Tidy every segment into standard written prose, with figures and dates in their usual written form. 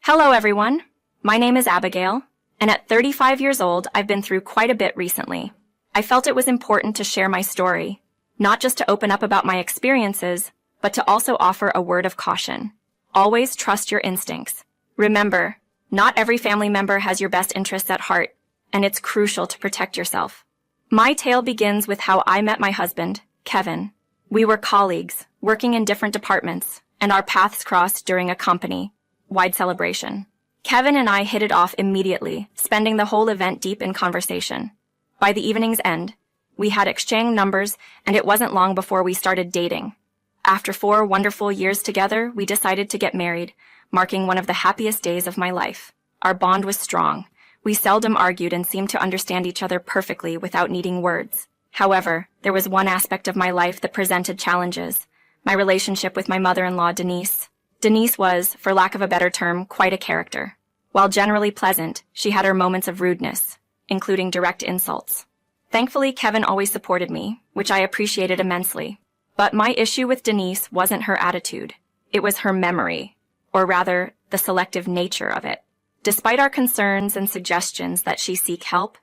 Hello, everyone. My name is Abigail, and at 35 years old, I've been through quite a bit recently. I felt it was important to share my story, not just to open up about my experiences, but to also offer a word of caution. Always trust your instincts. Remember, not every family member has your best interests at heart, and it's crucial to protect yourself. My tale begins with how I met my husband, Kevin. We were colleagues, working in different departments, and our paths crossed during a company-wide celebration. Kevin and I hit it off immediately, spending the whole event deep in conversation. By the evening's end, we had exchanged numbers, and it wasn't long before we started dating. After 4 wonderful years together, we decided to get married, marking one of the happiest days of my life. Our bond was strong. We seldom argued and seemed to understand each other perfectly without needing words. However, there was one aspect of my life that presented challenges: my relationship with my mother-in-law, Denise. Denise was, for lack of a better term, quite a character. While generally pleasant, she had her moments of rudeness, including direct insults. Thankfully, Kevin always supported me, which I appreciated immensely. But my issue with Denise wasn't her attitude. It was her memory, or rather, the selective nature of it. Despite our concerns and suggestions that she seek help,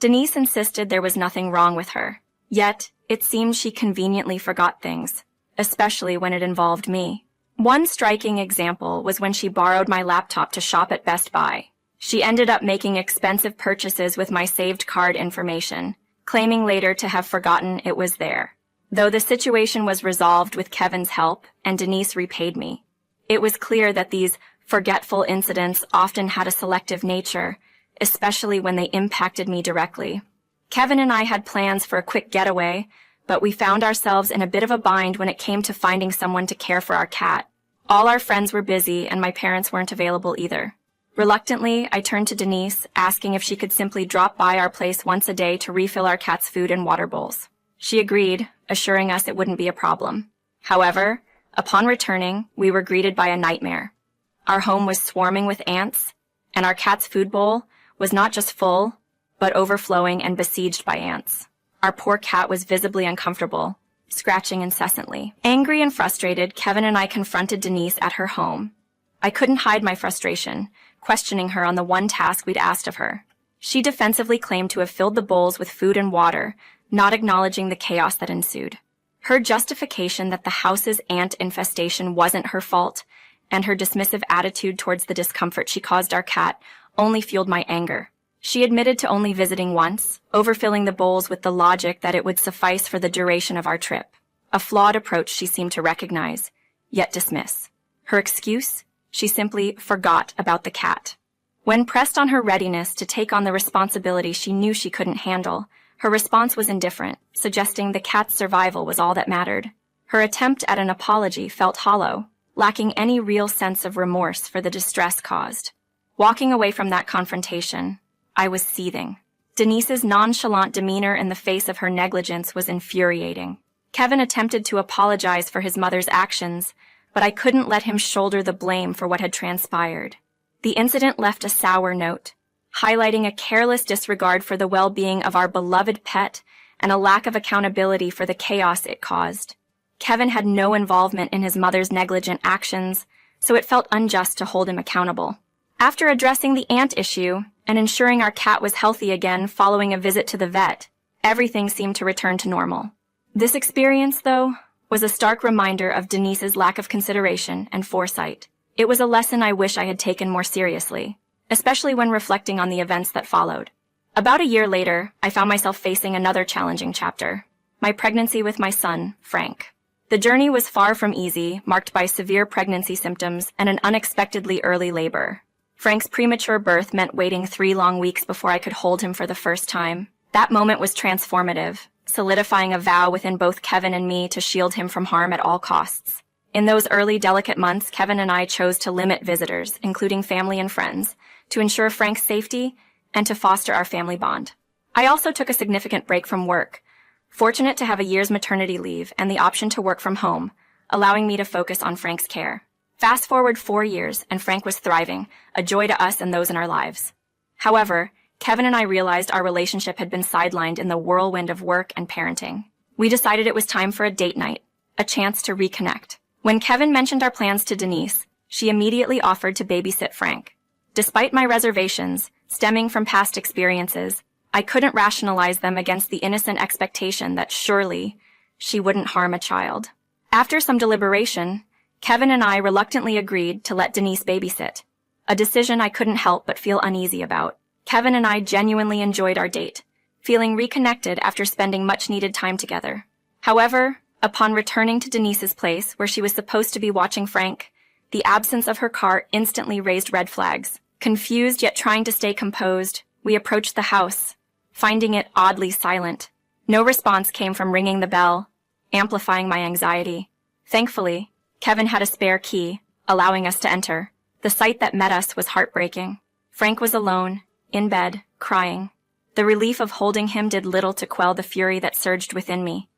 Denise insisted there was nothing wrong with her. Yet, it seemed she conveniently forgot things, especially when it involved me. One striking example was when she borrowed my laptop to shop at Best Buy. She ended up making expensive purchases with my saved card information, claiming later to have forgotten it was there. Though the situation was resolved with Kevin's help and Denise repaid me, it was clear that these forgetful incidents often had a selective nature, especially when they impacted me directly. Kevin and I had plans for a quick getaway, but we found ourselves in a bit of a bind when it came to finding someone to care for our cat. All our friends were busy and my parents weren't available either. Reluctantly, I turned to Denise, asking if she could simply drop by our place once a day to refill our cat's food and water bowls. She agreed, assuring us it wouldn't be a problem. However, upon returning, we were greeted by a nightmare. Our home was swarming with ants, and our cat's food bowl was not just full, but overflowing and besieged by ants. Our poor cat was visibly uncomfortable, scratching incessantly. Angry and frustrated, Kevin and I confronted Denise at her home. I couldn't hide my frustration, questioning her on the one task we'd asked of her. She defensively claimed to have filled the bowls with food and water, not acknowledging the chaos that ensued. Her justification that the house's ant infestation wasn't her fault, and her dismissive attitude towards the discomfort she caused our cat, only fueled my anger. She admitted to only visiting once, overfilling the bowls with the logic that it would suffice for the duration of our trip. A flawed approach she seemed to recognize, yet dismiss. Her excuse? She simply forgot about the cat. When pressed on her readiness to take on the responsibility she knew she couldn't handle, her response was indifferent, suggesting the cat's survival was all that mattered. Her attempt at an apology felt hollow, lacking any real sense of remorse for the distress caused. Walking away from that confrontation, I was seething. Denise's nonchalant demeanor in the face of her negligence was infuriating. Kevin attempted to apologize for his mother's actions, but I couldn't let him shoulder the blame for what had transpired. The incident left a sour note, highlighting a careless disregard for the well-being of our beloved pet and a lack of accountability for the chaos it caused. Kevin had no involvement in his mother's negligent actions, so it felt unjust to hold him accountable. After addressing the ant issue and ensuring our cat was healthy again following a visit to the vet, everything seemed to return to normal. This experience, though, was a stark reminder of Denise's lack of consideration and foresight. It was a lesson I wish I had taken more seriously, especially when reflecting on the events that followed. About a year later, I found myself facing another challenging chapter: my pregnancy with my son, Frank. The journey was far from easy, marked by severe pregnancy symptoms and an unexpectedly early labor. Frank's premature birth meant waiting 3 long weeks before I could hold him for the first time. That moment was transformative, solidifying a vow within both Kevin and me to shield him from harm at all costs. In those early, delicate months, Kevin and I chose to limit visitors, including family and friends, to ensure Frank's safety and to foster our family bond. I also took a significant break from work, fortunate to have a year's maternity leave and the option to work from home, allowing me to focus on Frank's care. Fast forward 4 years, and Frank was thriving, a joy to us and those in our lives. However, Kevin and I realized our relationship had been sidelined in the whirlwind of work and parenting. We decided it was time for a date night, a chance to reconnect. When Kevin mentioned our plans to Denise, she immediately offered to babysit Frank. Despite my reservations, stemming from past experiences, I couldn't rationalize them against the innocent expectation that surely she wouldn't harm a child. After some deliberation, Kevin and I reluctantly agreed to let Denise babysit, a decision I couldn't help but feel uneasy about. Kevin and I genuinely enjoyed our date, feeling reconnected after spending much-needed time together. However, upon returning to Denise's place where she was supposed to be watching Frank, the absence of her car instantly raised red flags. Confused yet trying to stay composed, we approached the house, finding it oddly silent. No response came from ringing the bell, amplifying my anxiety. Thankfully, Kevin had a spare key, allowing us to enter. The sight that met us was heartbreaking. Frank was alone, in bed, crying. The relief of holding him did little to quell the fury that surged within me,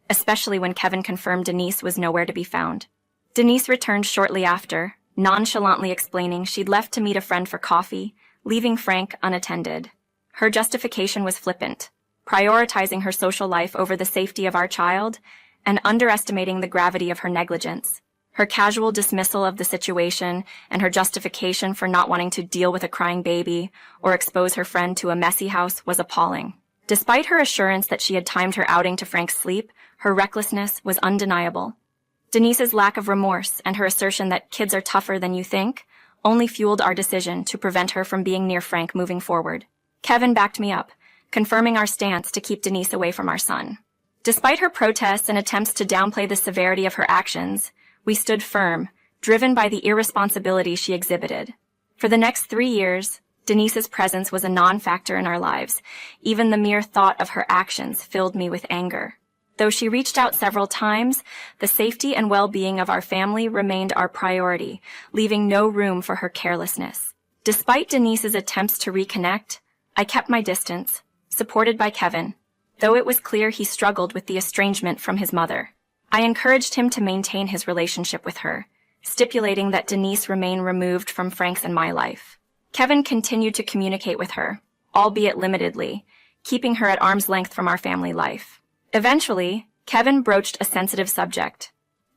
especially when Kevin confirmed Denise was nowhere to be found. Denise returned shortly after, nonchalantly explaining she'd left to meet a friend for coffee, leaving Frank unattended. Her justification was flippant, prioritizing her social life over the safety of our child and underestimating the gravity of her negligence. Her casual dismissal of the situation and her justification for not wanting to deal with a crying baby or expose her friend to a messy house was appalling. Despite her assurance that she had timed her outing to Frank's sleep, her recklessness was undeniable. Denise's lack of remorse and her assertion that kids are tougher than you think only fueled our decision to prevent her from being near Frank moving forward. Kevin backed me up, confirming our stance to keep Denise away from our son. Despite her protests and attempts to downplay the severity of her actions, we stood firm, driven by the irresponsibility she exhibited. For the next 3 years, Denise's presence was a non-factor in our lives. Even the mere thought of her actions filled me with anger. Though she reached out several times, the safety and well-being of our family remained our priority, leaving no room for her carelessness. Despite Denise's attempts to reconnect, I kept my distance, supported by Kevin, though it was clear he struggled with the estrangement from his mother. I encouraged him to maintain his relationship with her, stipulating that Denise remain removed from Frank's and my life. Kevin continued to communicate with her, albeit limitedly, keeping her at arm's length from our family life. Eventually, Kevin broached a sensitive subject: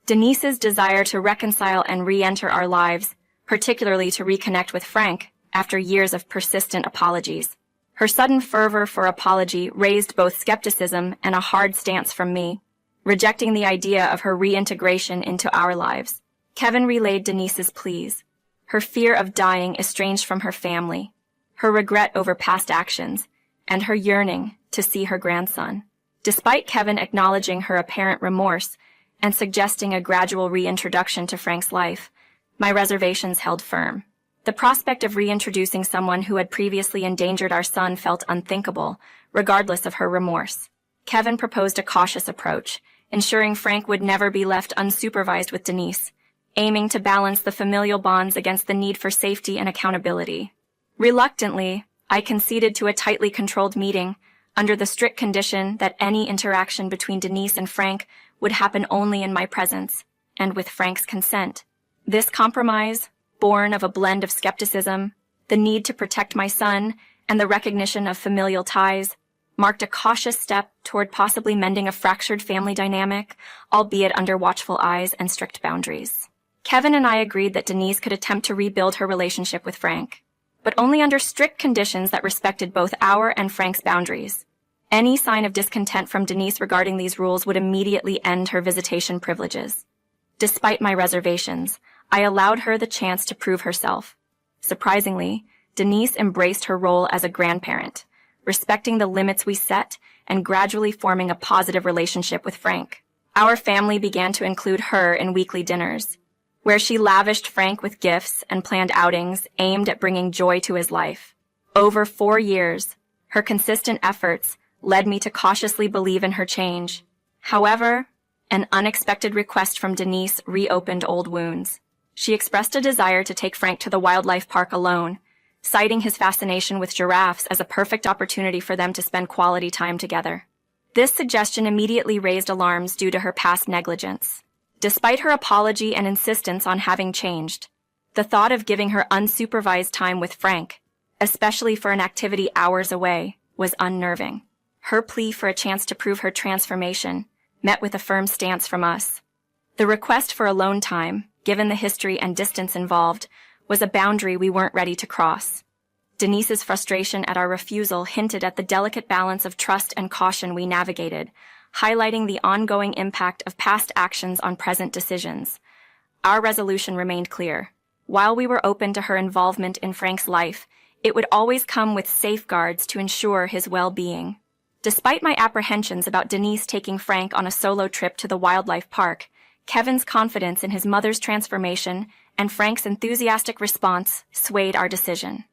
Denise's desire to reconcile and re-enter our lives, particularly to reconnect with Frank after years of persistent apologies. Her sudden fervor for apology raised both skepticism and a hard stance from me, rejecting the idea of her reintegration into our lives. Kevin relayed Denise's pleas, her fear of dying estranged from her family, her regret over past actions, and her yearning to see her grandson. Despite Kevin acknowledging her apparent remorse and suggesting a gradual reintroduction to Frank's life, my reservations held firm. The prospect of reintroducing someone who had previously endangered our son felt unthinkable, regardless of her remorse. Kevin proposed a cautious approach, ensuring Frank would never be left unsupervised with Denise, aiming to balance the familial bonds against the need for safety and accountability. Reluctantly, I conceded to a tightly controlled meeting, under the strict condition that any interaction between Denise and Frank would happen only in my presence, and with Frank's consent. This compromise, born of a blend of skepticism, the need to protect my son, and the recognition of familial ties, marked a cautious step toward possibly mending a fractured family dynamic, albeit under watchful eyes and strict boundaries. Kevin and I agreed that Denise could attempt to rebuild her relationship with Frank, but only under strict conditions that respected both our and Frank's boundaries. Any sign of discontent from Denise regarding these rules would immediately end her visitation privileges. Despite my reservations, I allowed her the chance to prove herself. Surprisingly, Denise embraced her role as a grandparent, respecting the limits we set and gradually forming a positive relationship with Frank. Our family began to include her in weekly dinners, where she lavished Frank with gifts and planned outings aimed at bringing joy to his life. Over 4 years, her consistent efforts led me to cautiously believe in her change. However, an unexpected request from Denise reopened old wounds. She expressed a desire to take Frank to the wildlife park alone, citing his fascination with giraffes as a perfect opportunity for them to spend quality time together. This suggestion immediately raised alarms due to her past negligence. Despite her apology and insistence on having changed, the thought of giving her unsupervised time with Frank, especially for an activity hours away, was unnerving. Her plea for a chance to prove her transformation met with a firm stance from us. The request for alone time, given the history and distance involved, was a boundary we weren't ready to cross. Denise's frustration at our refusal hinted at the delicate balance of trust and caution we navigated, highlighting the ongoing impact of past actions on present decisions. Our resolution remained clear. While we were open to her involvement in Frank's life, it would always come with safeguards to ensure his well-being. Despite my apprehensions about Denise taking Frank on a solo trip to the wildlife park, Kevin's confidence in his mother's transformation and Frank's enthusiastic response swayed our decision.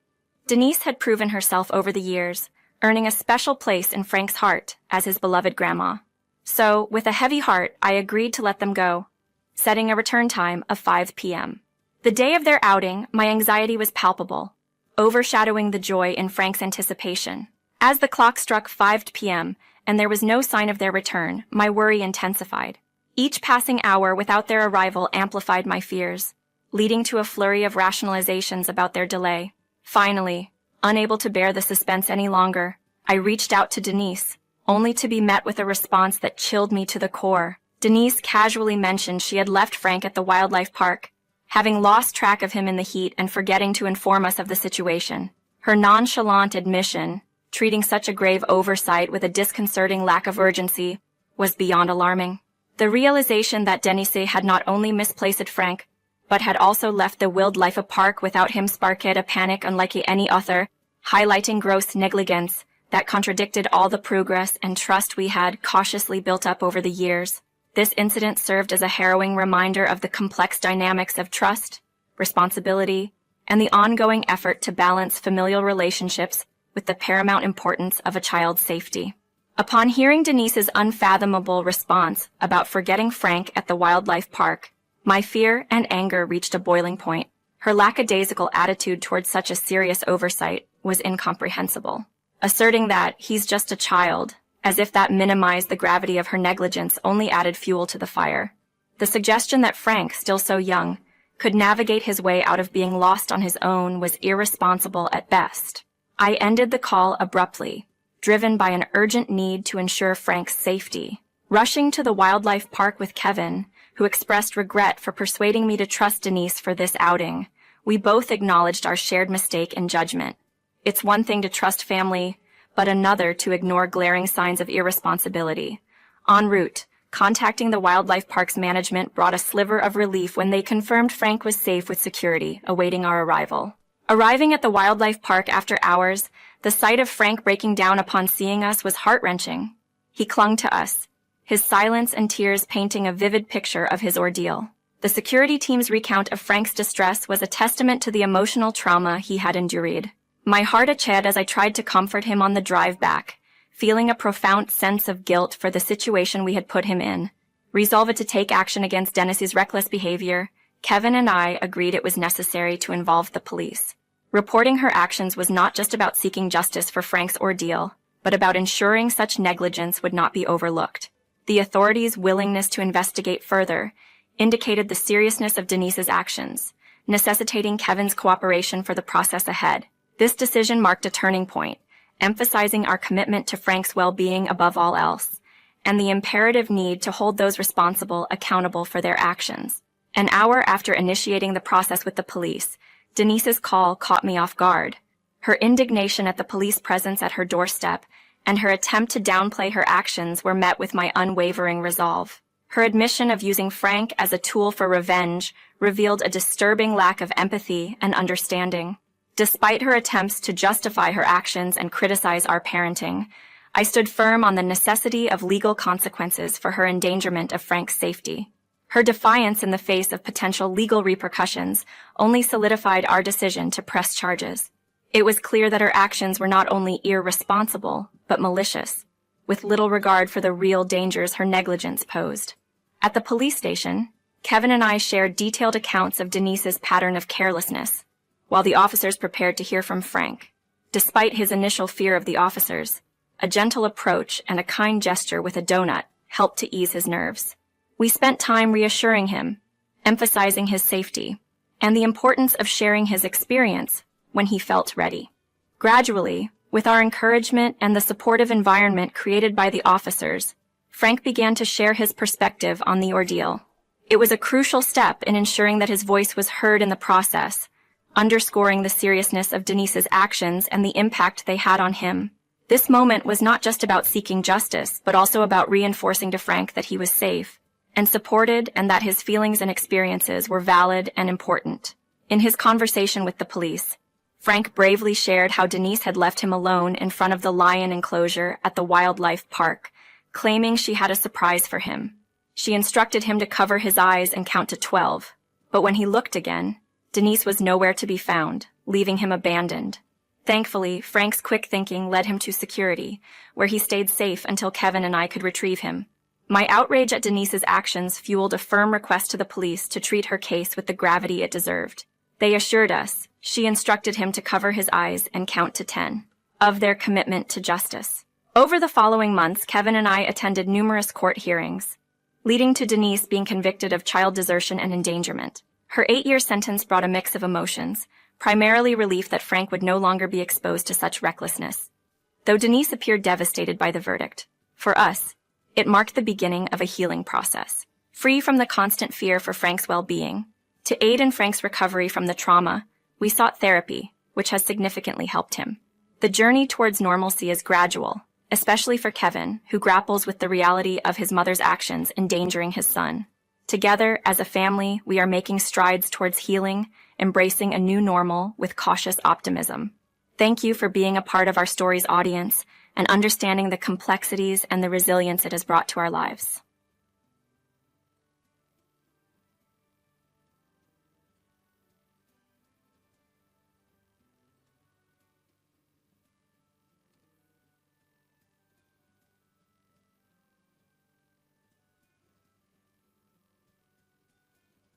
Denise had proven herself over the years, earning a special place in Frank's heart as his beloved grandma. So, with a heavy heart, I agreed to let them go, setting a return time of 5 p.m. The day of their outing, my anxiety was palpable, overshadowing the joy in Frank's anticipation. As the clock struck 5 p.m. and there was no sign of their return, my worry intensified. Each passing hour without their arrival amplified my fears, leading to a flurry of rationalizations about their delay. Finally, unable to bear the suspense any longer, I reached out to Denise, only to be met with a response that chilled me to the core. Denise casually mentioned she had left Frank at the wildlife park, having lost track of him in the heat and forgetting to inform us of the situation. Her nonchalant admission, treating such a grave oversight with a disconcerting lack of urgency, was beyond alarming. The realization that Denise had not only misplaced Frank, but had also left the wildlife park without him sparked a panic unlike any other, highlighting gross negligence that contradicted all the progress and trust we had cautiously built up over the years. This incident served as a harrowing reminder of the complex dynamics of trust, responsibility, and the ongoing effort to balance familial relationships with the paramount importance of a child's safety. Upon hearing Denise's unfathomable response about forgetting Frank at the wildlife park, my fear and anger reached a boiling point. Her lackadaisical attitude towards such a serious oversight was incomprehensible. Asserting that he's just a child, as if that minimized the gravity of her negligence, only added fuel to the fire. The suggestion that Frank, still so young, could navigate his way out of being lost on his own was irresponsible at best. I ended the call abruptly, driven by an urgent need to ensure Frank's safety. Rushing to the wildlife park with Kevin, who expressed regret for persuading me to trust Denise for this outing, we both acknowledged our shared mistake in judgment. It's one thing to trust family, but another to ignore glaring signs of irresponsibility. En route, contacting the wildlife park's management brought a sliver of relief when they confirmed Frank was safe with security, awaiting our arrival. Arriving at the wildlife park after hours, the sight of Frank breaking down upon seeing us was heart-wrenching. He clung to us, his silence and tears painting a vivid picture of his ordeal. The security team's recount of Frank's distress was a testament to the emotional trauma he had endured. My heart ached as I tried to comfort him on the drive back, feeling a profound sense of guilt for the situation we had put him in. Resolved to take action against Denise's reckless behavior, Kevin and I agreed it was necessary to involve the police. Reporting her actions was not just about seeking justice for Frank's ordeal, but about ensuring such negligence would not be overlooked. The authorities' willingness to investigate further indicated the seriousness of Denise's actions, necessitating Kevin's cooperation for the process ahead. This decision marked a turning point, emphasizing our commitment to Frank's well-being above all else, and the imperative need to hold those responsible accountable for their actions. An hour after initiating the process with the police, Denise's call caught me off guard. Her indignation at the police presence at her doorstep and her attempt to downplay her actions were met with my unwavering resolve. Her admission of using Frank as a tool for revenge revealed a disturbing lack of empathy and understanding. Despite her attempts to justify her actions and criticize our parenting, I stood firm on the necessity of legal consequences for her endangerment of Frank's safety. Her defiance in the face of potential legal repercussions only solidified our decision to press charges. It was clear that her actions were not only irresponsible, but malicious, with little regard for the real dangers her negligence posed. At the police station, Kevin and I shared detailed accounts of Denise's pattern of carelessness, while the officers prepared to hear from Frank. Despite his initial fear of the officers, a gentle approach and a kind gesture with a donut helped to ease his nerves. We spent time reassuring him, emphasizing his safety, and the importance of sharing his experience when he felt ready. Gradually, with our encouragement and the supportive environment created by the officers, Frank began to share his perspective on the ordeal. It was a crucial step in ensuring that his voice was heard in the process, underscoring the seriousness of Denise's actions and the impact they had on him. This moment was not just about seeking justice, but also about reinforcing to Frank that he was safe and supported, and that his feelings and experiences were valid and important. In his conversation with the police, Frank bravely shared how Denise had left him alone in front of the lion enclosure at the wildlife park, claiming she had a surprise for him. She instructed him to cover his eyes and count to 12, but when he looked again, Denise was nowhere to be found, leaving him abandoned. Thankfully, Frank's quick thinking led him to security, where he stayed safe until Kevin and I could retrieve him. My outrage at Denise's actions fueled a firm request to the police to treat her case with the gravity it deserved. They assured us she instructed him to cover his eyes and count to 10, of their commitment to justice. Over the following months, Kevin and I attended numerous court hearings, leading to Denise being convicted of child desertion and endangerment. Her 8-year sentence brought a mix of emotions, primarily relief that Frank would no longer be exposed to such recklessness, though Denise appeared devastated by the verdict. For us, it marked the beginning of a healing process. Free from the constant fear for Frank's well-being, to aid in Frank's recovery from the trauma, we sought therapy, which has significantly helped him. The journey towards normalcy is gradual, especially for Kevin, who grapples with the reality of his mother's actions endangering his son. Together, as a family, we are making strides towards healing, embracing a new normal with cautious optimism. Thank you for being a part of our story's audience and understanding the complexities and the resilience it has brought to our lives.